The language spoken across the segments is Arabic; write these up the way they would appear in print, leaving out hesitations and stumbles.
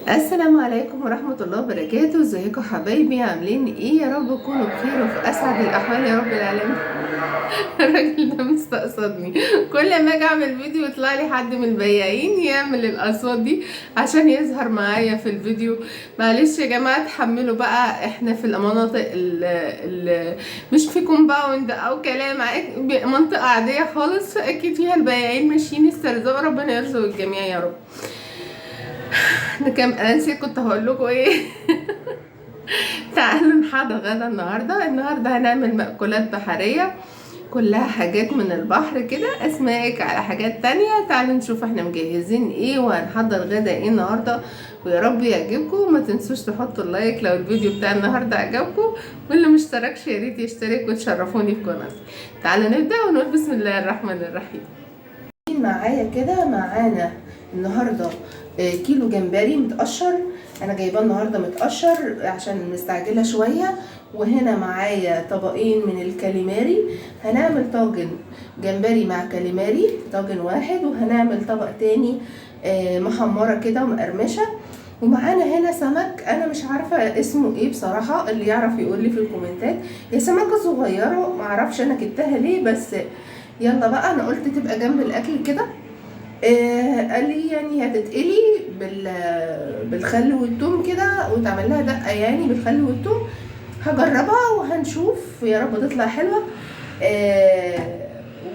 السلام عليكم ورحمة الله وبركاته. ازيكم حبايبي؟ عاملين ايه؟ يا رب تكونوا بخير وفي اسعد الاحوال يا رب العالمين. الراجل ده مستقصدني، كل ما اجي اعمل فيديو يطلع لي حد من البياعين يعمل الاصوات دي عشان يظهر معايا في الفيديو. معلش يا جماعة، تحملوا بقى، احنا في المناطق ال مش في كومباوند او كلام، منطقة عادية خالص، فاكيد فيها البياعين ماشيين يسترزقوا. ربنا يرزق الجميع يا رب. انا نسيت كنت هقول لكم ايه. تعالوا نحضر غدا النهارده هنعمل مأكولات بحرية، كلها حاجات من البحر كده، اسماك على حاجات تانية. تعالوا نشوف احنا مجهزين ايه وهنحضر غدا ايه النهارده، ويا رب يعجبكم. ما تنسوش تحطوا اللايك لو الفيديو بتاع النهارده عجبكم، واللي مشتركش يا ريت يشترك وتشرفوني في قناتي. تعالوا نبدأ ونقول بسم الله الرحمن الرحيم. معايا كده، معانا النهارده كيلو جمبري متقشر. انا جايباه النهارده متقشر عشان مستعجله شويه. وهنا معايا طبقين من الكاليماري، هنعمل طاجن جمبري مع كاليماري، طاجن واحد. وهنعمل طبق تاني محمره كده ومقرمشه. ومعانا هنا سمك، انا مش عارفه اسمه ايه بصراحه، اللي يعرف يقول لي في الكومنتات. هي سمكه صغيره، معرفش انا جبتها ليه، بس يلا بقى، انا قلت تبقى جنب الاكل كده. قال لي يعني هتتقلي بالخل والثوم كده، وتعمل لها دقه يعني بالخل والثوم. هجربها وهنشوف، يا رب تطلع حلوه.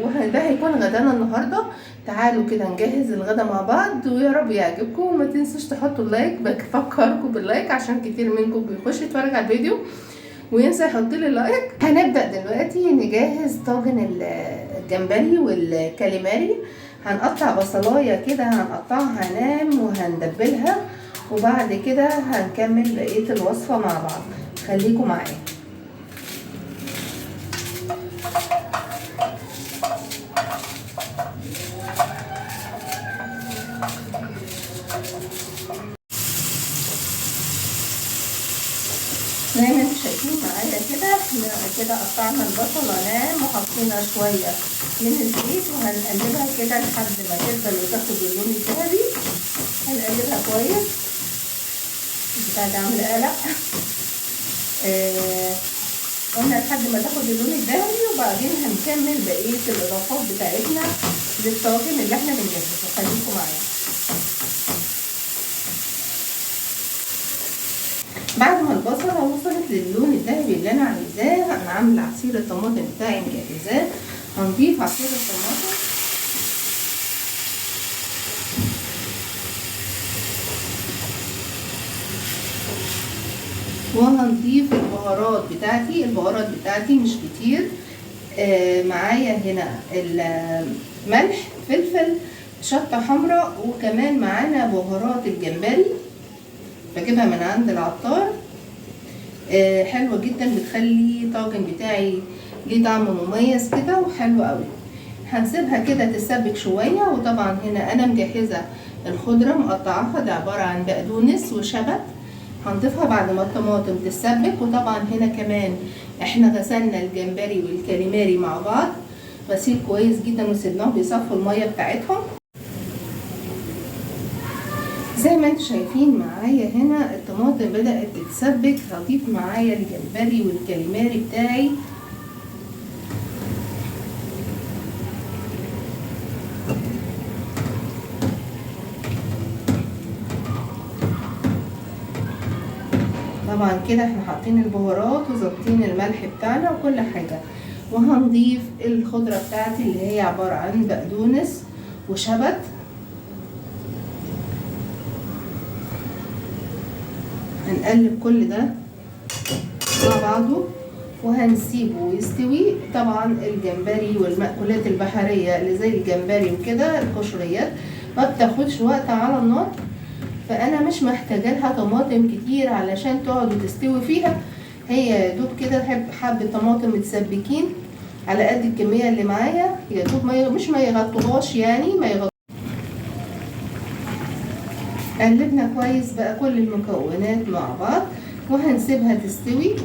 وده هيكون غدانا النهارده. تعالوا كده نجهز الغدا مع بعض، ويا رب يعجبكم. وما تنسوش تحطوا اللايك، بفكركم باللايك عشان كتير منكم بيخش يتفرج على الفيديو وينسى يحط لي لايك. هنبدا دلوقتي نجهز طاجن الجمبري والكاليماري. هنقطع بصلايه كده، هنقطعها ناعم وهندبلها، وبعد كده هنكمل بقيه الوصفه مع بعض. خليكم معايا. زي ما انتم شايفين معايا كده، احنا كده قطعنا البصله ناعم وحطينا شويه من الزيت، وهنقلبها كده لحد ما تفضل وتاخد اللون الذهبي. هنقلبها كويس. بتاع ده عامل قلق. قلنا لحد ما تاخد اللون الذهبي، وبعدين هنكمل بقيه الاضافات بتاعتنا للطاجن اللي احنا بنجهزه. خليكم معايا. بعد ما البصله وصلت للون الذهبي اللي انا عايزاه، انا عامله عصير الطماطم بتاعي مجهزاه. هنضيف عصير الطماطم، وهنضيف البهارات بتاعتي. البهارات بتاعتي مش كتير. معايا هنا الملح، فلفل، شطه حمراء، وكمان معانا بهارات الجمبري بجيبها من عند العطار. حلوه جدا، بتخلي طاجن بتاعي ليه طعم مميز كده وحلو قوي. هنسيبها كده تسبك شويه. وطبعا هنا انا مجهزه الخضره مقطعاها، ده عباره عن بقدونس وشبت. هنضيفها بعد ما الطماطم تتسبك. وطبعا هنا كمان احنا غسلنا الجمبري والكاليماري مع بعض غسيل كويس جدا، وسيبناهم بيصفوا الميه بتاعتهم. زي ما انتم شايفين معايا هنا الطماطم بدأت تتسبك. هضيف معايا الجمبري والكاليماري بتاعي. طبعا كده احنا حاطين البهارات وظابطين الملح بتاعنا وكل حاجة. وهنضيف الخضرة بتاعتي اللي هي عبارة عن بقدونس وشبت. هنقلب كل ده مع بعضه وهنسيبه يستوي. طبعا الجمبري والمأكولات البحرية اللي زي الجمبري وكده، القشريات، ما بتاخدش وقت على النار، فانا مش محتاجه لها طماطم كتير علشان تقعد وتستوي فيها. هي يا دوب كده حبه طماطم متسبكين على قد الكميه اللي معايا، يا دوب مش ما يغطوهاش يعني، ما يغطوهاش. قلبنا كويس بقى كل المكونات مع بعض، وهنسيبها تستوي.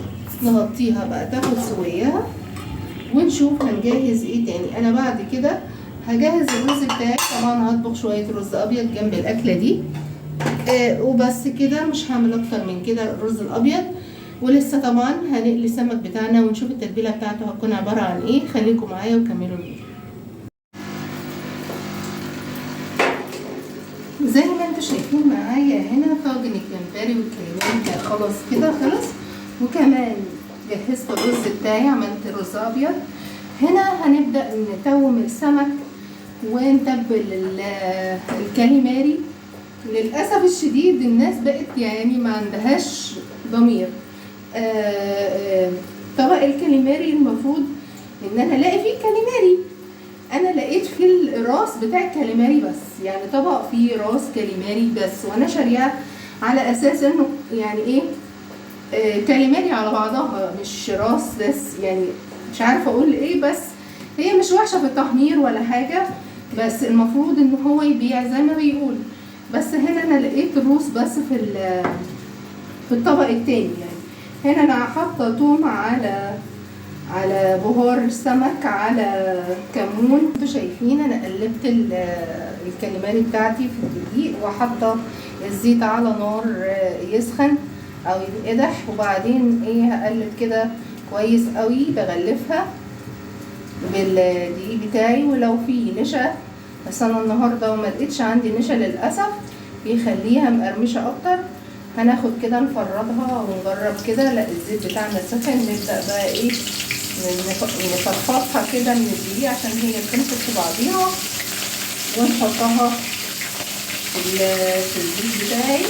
نغطيها بقى تاخد سويها، ونشوف هنجهز ايه تاني. انا بعد كده هجهز الرز بتاعي. طبعا هطبخ شويه رز ابيض جنب الاكله دي. وبس كده، مش هعمل اكتر من كده الرز الابيض. ولسه طبعا هنقلي السمك بتاعنا ونشوف التتبيله بتاعته هتكون عباره عن ايه. خليكم معايا وكملوا الفيديو. زي ما انتم شايفين معايا هنا طاجن الجمبري والكاليماري خلاص كده خلص، وكمان جهزت الرز بتاعي، عملت رز ابيض. هنا هنبدا نتوم السمك ونتبل الكاليماري. للاسف الشديد الناس بقت يعني ما عندهاش ضمير. طبق الكاليماري المفروض ان انا الاقي فيه كاليماري، انا لقيت في الراس بتاع الكاليماري بس، يعني طبق فيه راس كاليماري بس، وانا شارياه على اساس انه يعني ايه كاليماري على بعضها مش راس بس. يعني مش عارفه اقول ايه، بس هي مش وحشه في التحمير ولا حاجه، بس المفروض ان هو يبيع زي ما بيقول. بس هنا انا لقيت الروس بس في الطبق التاني. يعني هنا انا حاطه توم على بهار سمك على كمون. انتوا شايفين انا قلبت الكاليماري بتاعتي في الدقيق، وحاطه الزيت على نار يسخن او ينقدح، وبعدين ايه هقلب كده كويس قوي، بغلفها بالدقيق بتاعي. ولو في نشا، بس انا النهارده وما لقيتش عندي نشا للاسف، بيخليها مقرمشه اكتر. هناخد كده نفردها ونجرب كده. لا الزيت بتاعنا سخن، نبدا بقى ايه نفرفطها كده من الدقيق عشان هي بتمسك في بعضيها، ونحطها في الزيت بتاعي.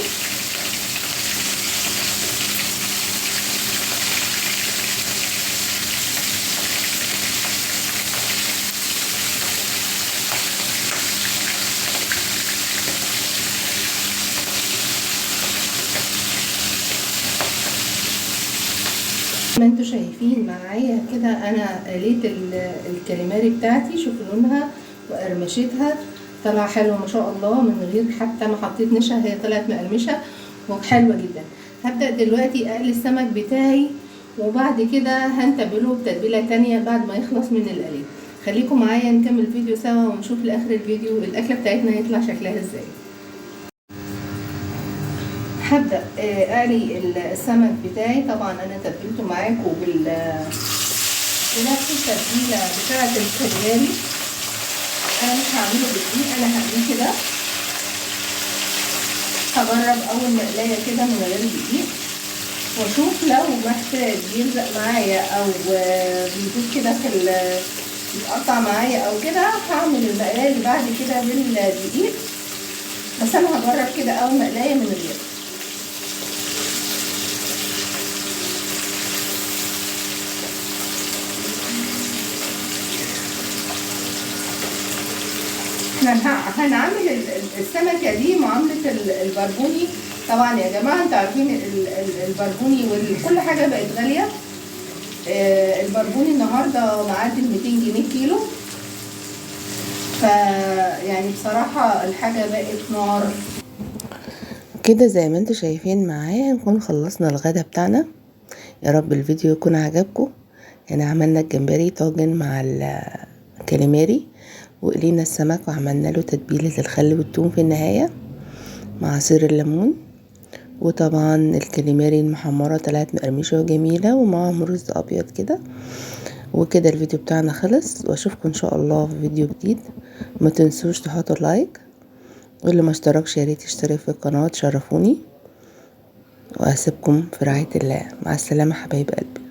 ما انتوا شايفين معايا كده انا قليت الكاليماري بتاعتي، شوفوا لونها وقرمشتها طلع حلو ما شاء الله، من غير حتى ما حطيت نشا، هي طلعت مقرمشه وحلوه جدا. هبدا دلوقتي اقلي السمك بتاعي، وبعد كده هنتبله بتتبيله تانية بعد ما يخلص من القلي. خليكم معايا نكمل الفيديو سوا ونشوف لاخر الفيديو الاكله بتاعتنا هيطلع شكلها ازاي. هبدأ اقلي السمك بتاعي. طبعا انا تبلته معاكم بنفس التتبيله بتاعه الكاليماري. انا مش هعمله بالدقيق، انا هقليه كده. هجرب اول مقلايه كده من غير دقيق، واشوف لو محتاج يلزق معايا او بيدوب كده يتقطع معايا او كده، هعمل المقلايه اللي بعد كده بالدقيق. بس انا هجرب كده اول مقلايه من غير. احنا هنعمل السمكه دي معامله البربوني. طبعا يا جماعه انتوا عارفين البربوني وكل حاجه بقت غاليه. البربوني النهارده معدي 200 جنيه كيلو، فيعني بصراحه الحاجه بقت نار كده. زي ما انتوا شايفين معايا نكون خلصنا الغدا بتاعنا. يا رب الفيديو يكون عجبكم. يعني عملنا الجمبري طاجن مع الكاليماري، وقلينا السمك وعملنا له تتبيلة الخل والثوم في النهاية مع عصير الليمون. وطبعا الكاليماري المحمرة طلعت مقرمشة وجميلة، ومعاهم رز ابيض كده. وكده الفيديو بتاعنا خلص، واشوفكم ان شاء الله في فيديو جديد. ما تنسوش تحطوا لايك، واللي ما اشتركش يا ريت يشترك في القناة، تشرفوني. واسيبكم في رعاية الله. مع السلامة حبايب قلبي.